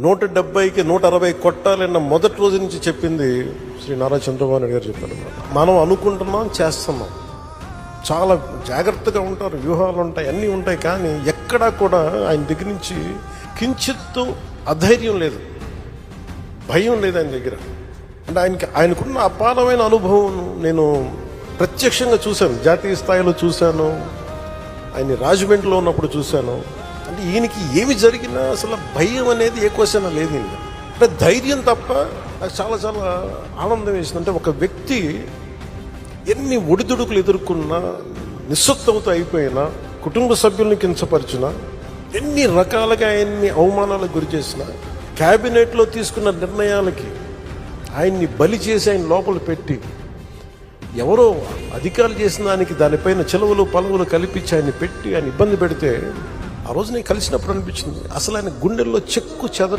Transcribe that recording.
170కి 160 కొట్టాలన్న మొదటి రోజు నుంచి చెప్పింది శ్రీ నారా చంద్రబాబు నాయుడు గారు చెప్పారు. మనం అనుకుంటున్నాం, చేస్తున్నాం. చాలా జాగ్రత్తగా ఉంటారు, వ్యూహాలు ఉంటాయి, అన్నీ ఉంటాయి. కానీ ఎక్కడా కూడా ఆయన దగ్గర నుంచి కించిత్తు అధైర్యం లేదు, భయం లేదు ఆయన దగ్గర. అంటే ఆయనకున్న అపారమైన అనుభవం నేను ప్రత్యక్షంగా చూశాను, జాతీయ స్థాయిలో చూశాను, ఆయన రాజమండ్రిలో ఉన్నప్పుడు చూశాను. అంటే ఈయనకి ఏమి జరిగినా అసలు భయం అనేది ఏ క్వశ్చన్ లేదు. అంటే ధైర్యం తప్ప. నాకు చాలా చాలా ఆనందం వేసింది. అంటే ఒక వ్యక్తి ఎన్ని ఒడిదుడుకులు ఎదుర్కొన్నా, నిస్సత్వంతో అయిపోయినా, కుటుంబ సభ్యుల్ని కించపరిచినా, ఎన్ని రకాలుగా ఆయన్ని అవమానాలకు గురి చేసిన, క్యాబినెట్లో తీసుకున్న నిర్ణయాలకి ఆయన్ని బలి చేసి ఆయన లోపల పెట్టి, ఎవరో అధికారులు చేసిన దానికి దానిపైన చిలువలు పలువులు కల్పించి ఆయన్ని పెట్టి ఆయన ఇబ్బంది పెడితే, ఆ రోజు నేను కలిసినప్పుడు అనిపించింది అసలు ఆయన గుండెల్లో చెక్కు చెదర